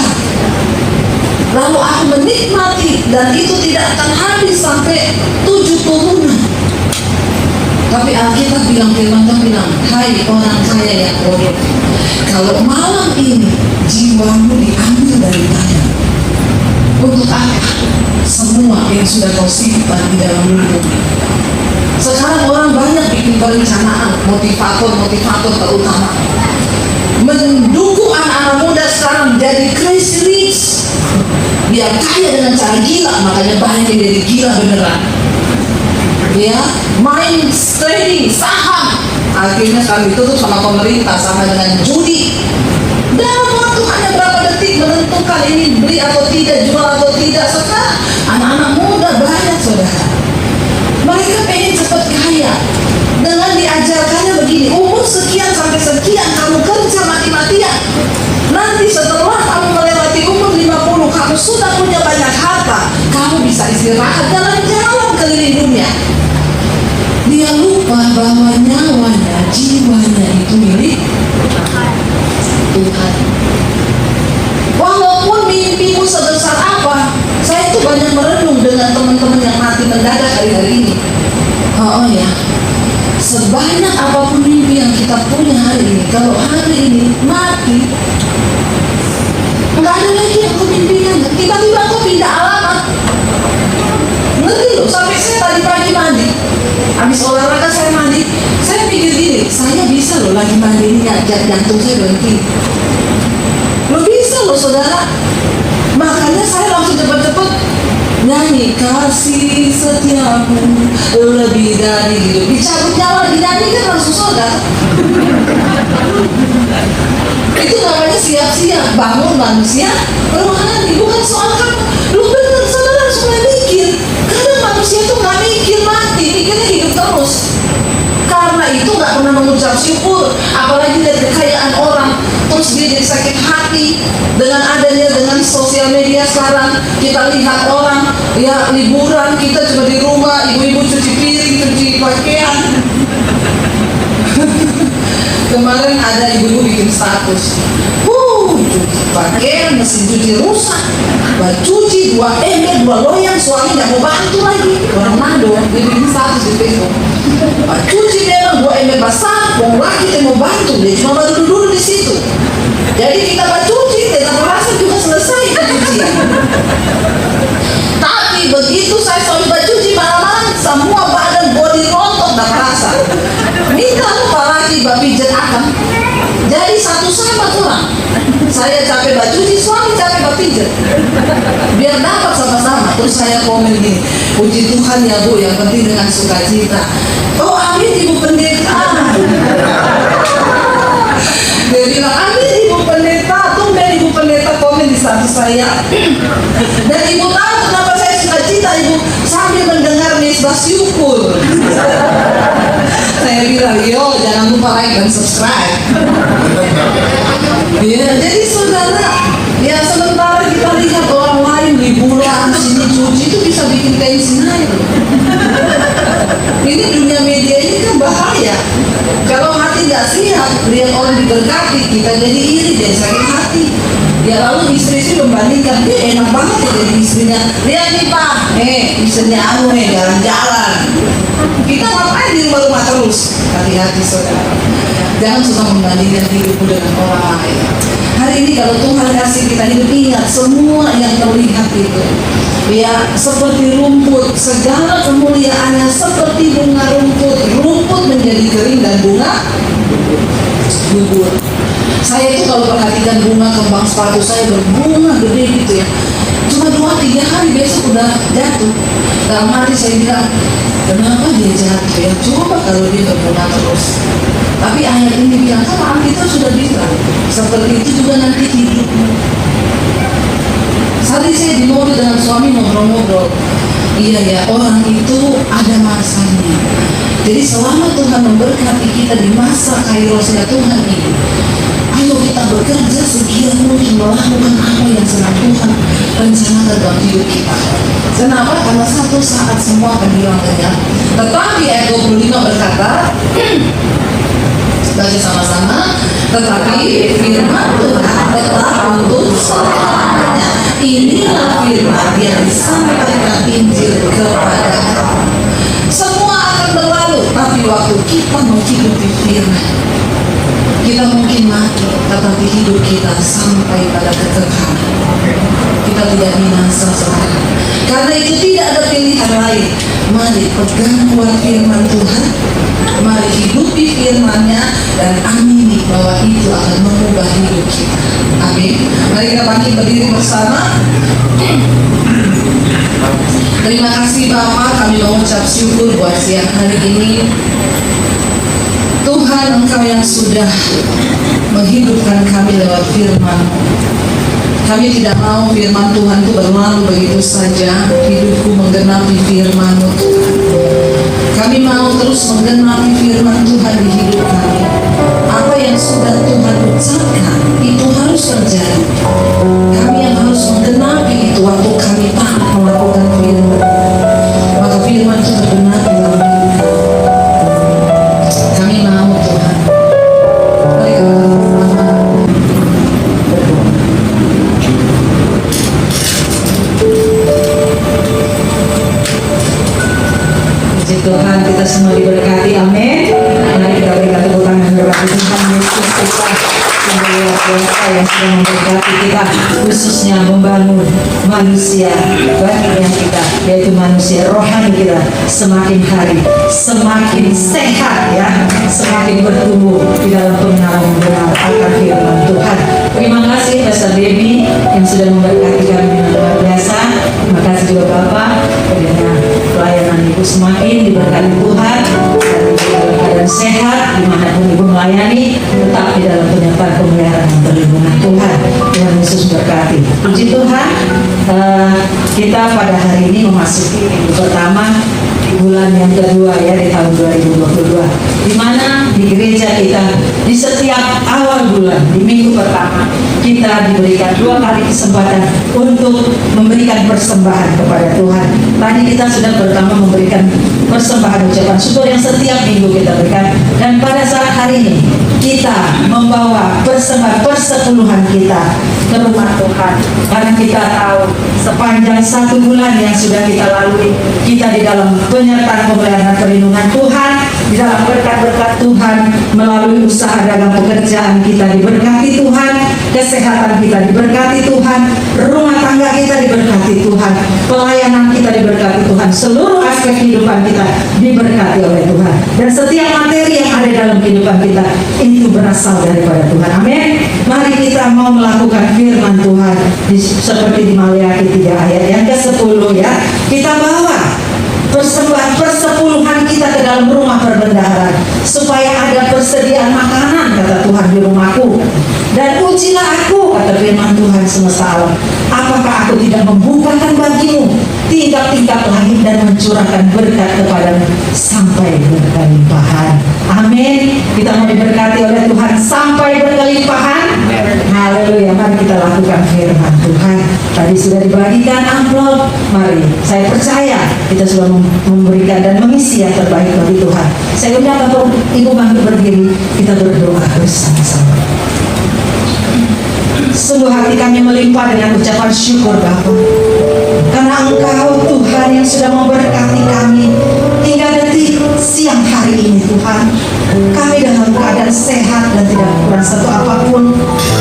Lalu aku menikmati, dan itu tidak akan habis sampai 7 turunan. Tapi Alkitab bilang, firman Tuhan bilang, hai orang kaya yang bodoh, kalau malam ini jiwamu diambil daripada, untuk apa semua yang sudah kau simpan di dalam lumbung? Sekarang orang banyak bikin perencanaan, motivator terutama mendukung anak-anak muda sekarang jadi crazy rich, biar kaya dengan cara gila, makanya banyak yang jadi gila beneran. Ya, main trading, saham, akhirnya sekarang ditutup sama pemerintah, sama dengan judi. Dalam waktu hanya berapa detik menentukan ini beli atau tidak, jual atau tidak. Sekarang anak-anak muda banyak, saudara, mereka pengen cepat kaya dengan diajarkannya begini, umur sekian sampai sekian kamu kerja mati-matian, nanti setelah kamu melewati umur 50 kamu sudah punya banyak harta, kamu bisa istirahat jalan-jalan keliling dunia. Dia lupa bahwa nyawanya, jiwanya itu milik Tuhan. Walaupun mimpimu sebesar apa, saya itu banyak merenung dengan teman-teman yang mati mendadak hari-hari ini. Oh ya, sebanyak apapun mimpi yang kita punya hari ini, kalau hari ini mati, nggak ada lagi yang kau mimpikan. Tiba-tiba kau pindah alamat. Ngerti loh, sampai saya tadi pagi mandi, habis olahraga saya mandi, saya pikir gini, saya bisa loh lagi mandi ini jantung saya berhenti. Lo bisa loh saudara. Makanya saya langsung cepet-cepet nyanyi, kasih setiamu lebih dari hidup. Dicabut nyawa lagi nyanyi kan langsung saudara. Itu namanya siap-siap bangun manusia rohani, bukan soal kamu. Lu bener saudara harus mulai mikir. Kadang manusia itu nggak mikir mati, mikirnya hidup terus. Karena itu nggak pernah mengucap syukur, apalagi dari kekayaan orang. Terus dia jadi sakit hati dengan sosial media sekarang. Kita lihat orang ya liburan, kita cuma di rumah, ibu-ibu cuci piring, cuci pakaian. Kemarin ada ibu-ibu bikin status, cuci pakaian, mesin cuci rusak, cuci 2 ember 2 loyang, suami nggak mau bantu lagi. Orang Mando dia bikin status di Facebook, cuci memang 2 ember basah, orang laki yang mau bantu, dia cuma baru duduk di situ. Jadi kita cuci, kita merasa juga selesai cucian. Tapi begitu saya coba cuci malam-malam, semua badan body rontok dan terasa. Minta lupa lagi pijat akan. Jadi satu sama kurang. Saya capek cuci, suami capek pijat. Biar dapat sama-sama. Terus saya komen gini, puji Tuhan ya Bu, yang penting dengan sukacita. Oh amin Ibu Pendeta. Dia bilang amin Ibu Pendeta. Tumben Ibu Pendeta komen di status saya. Dan Ibu tahu kenapa saya sukacita Ibu, sambil mendengar misbah syukur. Saya bilang, yo jangan lupa like dan subscribe. Ya, jadi saudara, ya sementara kita lihat orang lain liburan sini cuci, itu bisa bikin tensi naik. Ini dunia media ini kan bahaya. Kalau hati nggak siap, lihat orang diberkati, kita jadi iri dan sakit hati. Ya lalu istri membandingkan, dia enak banget ya jadi istrinya. Lihat nih Pak, istrinya jalan-jalan. Kita ngapain di rumah terus? Hati-hati saudara. Jangan suka membandingkan hidupmu dengan orang lain. Hari ini kalau Tuhan kasih kita hidup, ingat semua yang terlihat itu ya seperti rumput, segala kemuliaannya seperti bunga rumput. Rumput menjadi kering dan bunga gugur. Saya itu kalau perhatikan bunga kembang sepatu saya berbunga gede gitu ya, cuma 2-3 hari besok udah jatuh. Dalam hati saya bilang, kenapa dia jatuh ya? Coba kalau dia berbunga terus. Tapi ayat ini bilang, kan Alkitab sudah bilang, seperti itu juga nanti hidupmu. Tadi saya di mobil dengan suami ngobrol-ngobrol. Iya ya, orang itu ada masanya. Jadi selama Tuhan memberkati kita di masa kairosnya Tuhan ini, ayo kita bekerja segiat mungkin melakukan apa yang sedang Tuhan rencanakan dalam hidup kita. Kenapa? Karena satu saat semua akan hilang lenyap. Tetapi ayat 25 berkata, baca sama-sama, tetapi firman Tuhan tetap untuk selamanya. Inilah firman yang disampaikan Injil kepada kamu. Semua akan berlalu, tapi waktu kita menghidupi firman, kita mungkin mati, tetapi hidup kita sampai pada kekekalan. Kita tidak binasa saudara. Karena itu tidak ada pilihan lain. Mari pegang kuat firman Tuhan, mari hidupi firman-Nya, dan amini bahwa itu akan mengubah hidup kita. Amin. Mari kita bangkit berdiri bersama. Terima kasih Bapak, kami mengucap syukur buat siang hari ini. Tuhan, Engkau yang sudah menghidupkan kami lewat firman. Kami tidak mau firman Tuhan itu berlalu begitu saja. Hidupku menggenapi firman-Mu Tuhan. Kami mau terus menggenapi firman Tuhan di hidup kami. Apa yang sudah Tuhan ucapkan itu harus terjadi. Kami yang harus menggenapi itu waktu kami taat melakukan firman. Maka firman itu tergenapi dalam hidup kami. Kami mau Tuhan. Mari kita bersama. Puji Tuhan, kita semua diberkati. Amin. Mari kita berikan tepuk tangan berkati Tuhan Yesus kita yang luar biasa yang sudah memberkati kita, khususnya membangun manusia batinnya kita, yaitu manusia rohani kita semakin hari semakin sehat ya, semakin bertumbuh di dalam pengenalan benar akan firman Tuhan. Terima kasih Pastor Debbie yang sudah memberkati kami dengan luar biasa. Terima kasih juga Bapak dengan pelayanan Ibu semakin diberkati Tuhan dan dalam keadaan sehat dimanapun Ibu melayani, tetap di dalam penyertaan pemeliharaan dan perlindungan Tuhan. Tuhan Yesus berkati. Puji Tuhan, kita pada hari ini memasuki minggu pertama di bulan yang kedua ya di tahun 2022, di mana di gereja kita di setiap awal bulan di minggu pertama kita diberikan 2 kali kesempatan untuk memberikan persembahan kepada Tuhan. Tadi kita sudah pertama memberikan persembahan ucapan syukur yang setiap minggu kita berikan, dan pada saat hari ini kita membawa persembahan persepuluhan kita ke rumah Tuhan, karena kita tahu sepanjang 1 bulan yang sudah kita lalui, kita di dalam penyertaan pemeliharaan perlindungan Tuhan, di dalam berkat-berkat Tuhan, melalui usaha dagang pekerjaan kita diberkati Tuhan, kesehatan kita diberkati Tuhan, rumah tangga kita diberkati Tuhan, pelayanan kita diberkati Tuhan, seluruh aspek kehidupan kita diberkati oleh Tuhan, dan setiap materi yang ada dalam kehidupan kita itu berasal daripada Tuhan. Amin. Mari kita mau melakukan firman Tuhan seperti di Maleakhi 3 ayat yang ke-10 ya. Kita bawa persembahan persepuluhan kita ke dalam rumah perbendaharaan supaya ada persediaan makanan, kata Tuhan, di rumahku. Dan ujilah aku, kata firman Tuhan semesta alam, apakah aku tidak membukakan bagimu tingkap-tingkap langit dan mencurahkan berkat kepadamu sampai berkelimpahan. Amin. Kita mau diberkati oleh Tuhan sampai berkelimpahan. Haleluya. Mari kita lakukan firman Tuhan. Tadi sudah dibagikan amplop. Mari, saya percaya kita sudah memberikan dan mengisi yang terbaik bagi Tuhan. Saya undang Bapak Ibu bangkit berdiri, kita berdoa bersama-sama. Sungguh hati kami melimpah dengan ucapan syukur Bapa, karena Engkau Tuhan yang sudah memberkati kami hingga detik siang hari ini Tuhan. Kami dalam keadaan sehat dan tidak kurang satu apapun.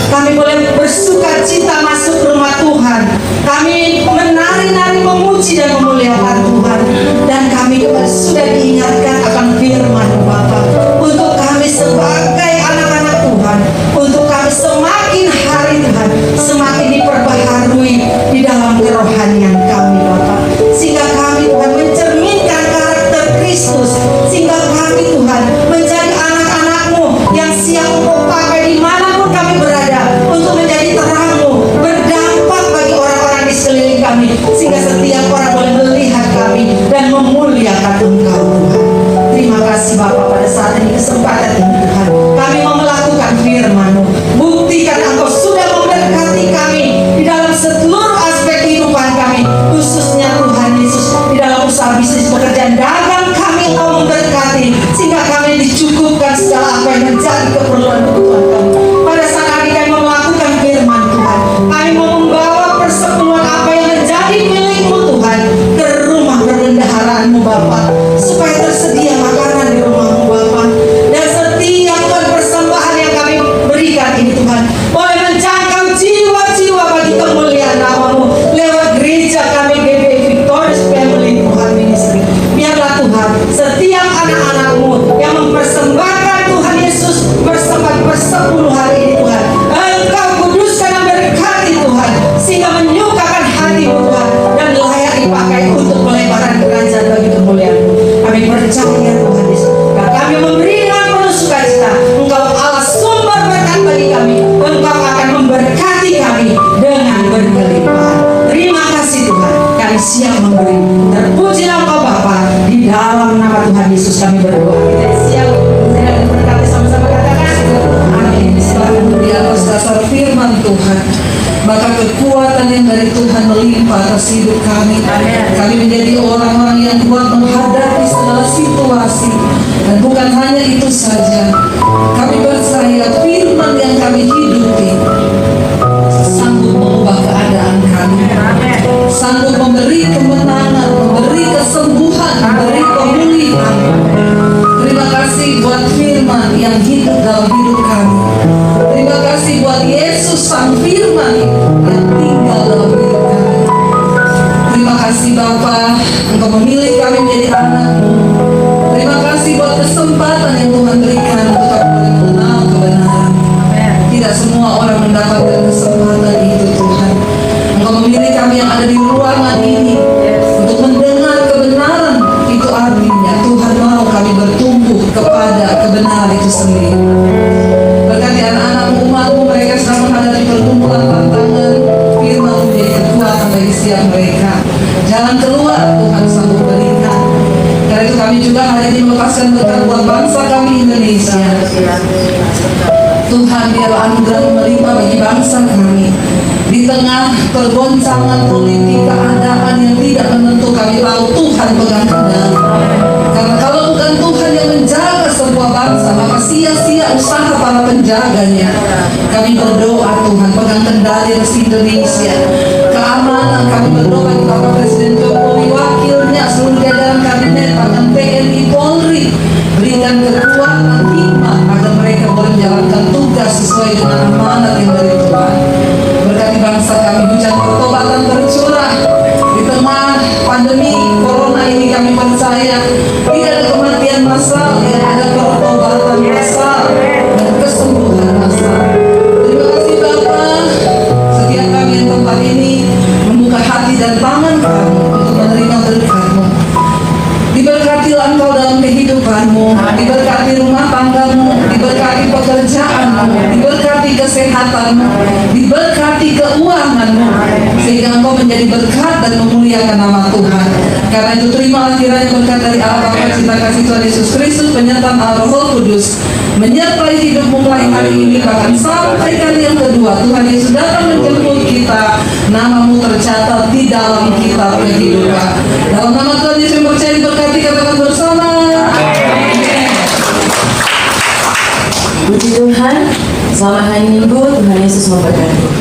Kami boleh bersuka cita masuk rumah Tuhan. Kami menari-nari memuji dan memuliakan Tuhan. Dan kami sudah diingatkan akan firman Bapa untuk kami sebagai anak-anak Tuhan, untuk kami semakin hari Tuhan semakin diperbaharui di dalam kerohanian kami Bapa, sehingga kami Tuhan mencerminkan karakter Kristus, sehingga kami Tuhan menjadi anak-anak-Mu yang siap Engkau pakai di mana memuliakan Engkau Tuhan. Terima kasih Bapa pada saat ini kesempatan ini Tuhan. Kami mau melakukan firman-Mu. Buktikan Engkau sudah memberkati kami di dalam seluruh aspek kehidupan kami, khususnya Tuhan Yesus di dalam usaha bisnis pekerjaan dagang kami. Engkau memberkati sehingga kami dicukupkan segala apa yang menjadi keperluan kebutuhan kami. Pada saat hari kami mau melakukan firman Tuhan, kami mau membawa persepuluhan apa yang menjadi milik-Mu Tuhan ke rumah perbendaharaan-Mu Bapa, supaya tersedia makanan di rumah-Mu Bapa. Dan setiap Tuhan persembahan yang kami berikan ini Tuhan boleh menjangkau jiwa-jiwa bagi kemuliaan nama-Mu lewat gereja kami GBI Victorious Family Tuhan Ministry. Biarlah Tuhan setiap anak-anak-Mu yang mempersembahkan Tuhan Yesus bersepuluh hari ini Tuhan, Engkau kuduskan dan berkati Tuhan, sehingga menyukakan hati-Mu Tuhan dan layak dipakai untuk pelebaran kerajaan bagi kemuliaan-Mu. Kami percaya Tuhan Yesus, dan kami memberi dengan penuh sukacita. Engkau Allah sumber berkat bagi kami. Engkau akan memberkati kami dengan berkelimpahan. Terima kasih Tuhan, kami siap memberi. Terpujilah Engkau Bapa, di dalam nama Tuhan Yesus kami berdoa. Kita siap sedang berkati sama-sama, katakan amin. Silakan di atas dasar firman Tuhan, maka kekuatan yang dari Tuhan melimpah atas hidup kami. Kami menjadi orang-orang yang kuat menghadapi segala situasi. Dan bukan hanya itu saja, kami percaya firman yang kami hidupi sanggup mengubah keadaan kami, sanggup memberi kemenangan, memberi kesembuhan, memberi pemulihan. Terima kasih buat firman yang hidup dalam hidup kami. Terima kasih buat Yesus sang firman yang tinggal dalam hidup kami. Terima kasih Bapa, Engkau memilih kami menjadi anak-Mu. Terima kasih buat kesempatan yang Tuhan berikan untuk kami boleh mengenal kebenaran. Tidak semua orang mendapatkan kesempatan itu Tuhan. Engkau memilih kami yang ada di ruangan ini untuk mendengar kebenaran. Itu artinya Tuhan mau kami bertumbuh kepada kebenaran itu sendiri. Berkati anak-anak umat-Mu, mereka sedang menghadapi pergumulan tantangan. Firman menjadi kekuatan bagi setiap mereka. Jalan keluar Tuhan sanggup berikan. Karena itu kami juga hari ini melepaskan berkat buat bangsa kami Indonesia. Tuhan, biarlah anugerah melimpah bagi bangsa kami. Di tengah pergoncangan politik, keadaan yang tidak menentu, kami tahu Tuhan pegang kendali. Karena kalau bukan Tuhan yang menjaga sebuah bangsa, maka sia-sia usaha para penjaganya. Kami berdoa Tuhan, pegang kendali atas Indonesia. Keamanan kami berdoa bagi Bapak Presiden Jokowi, wakilnya, seluruh jajaran kabinet, bahkan TNI Polri. Berikan kekuatan hikmat agar mereka boleh menjalankan tugas sesuai dengan amanat yang dari Tuhan. Berkati bangsa kami, hujan pertobatan tercurah. Di tengah pandemi corona ini kami percaya tidak ada kematian massal, yang ada pertobatan massal dan kesembuhan massal. Terima kasih Bapa, setiap kami yang tempat ini membuka hati dan tangan kami untuk menerima berkat-Mu. Diberkatilah Engkau dalam kehidupan-Mu, diberkati rumah tangga-Mu, diberkati pekerjaan-Mu, diberkati kesehatan-Mu, diberkati keuangan-Mu, sehingga Engkau menjadi berkat dan memuliakan nama Tuhan. Karena itu terimalah kiranya berkat dari Allah Bapa, cinta kasih Tuhan Yesus Kristus, penyertaan Allah Roh Kudus menyertai hidupmu mulai hari ini bahkan sampai kali yang kedua Tuhan Yesus datang menjemput kita. Nama-Mu tercatat di dalam kitab kehidupan. Dalam nama Tuhan Yesus yang percaya diberkati, katakan bersama. Puji Tuhan, selamat hari Minggu, Tuhan Yesus memberkati.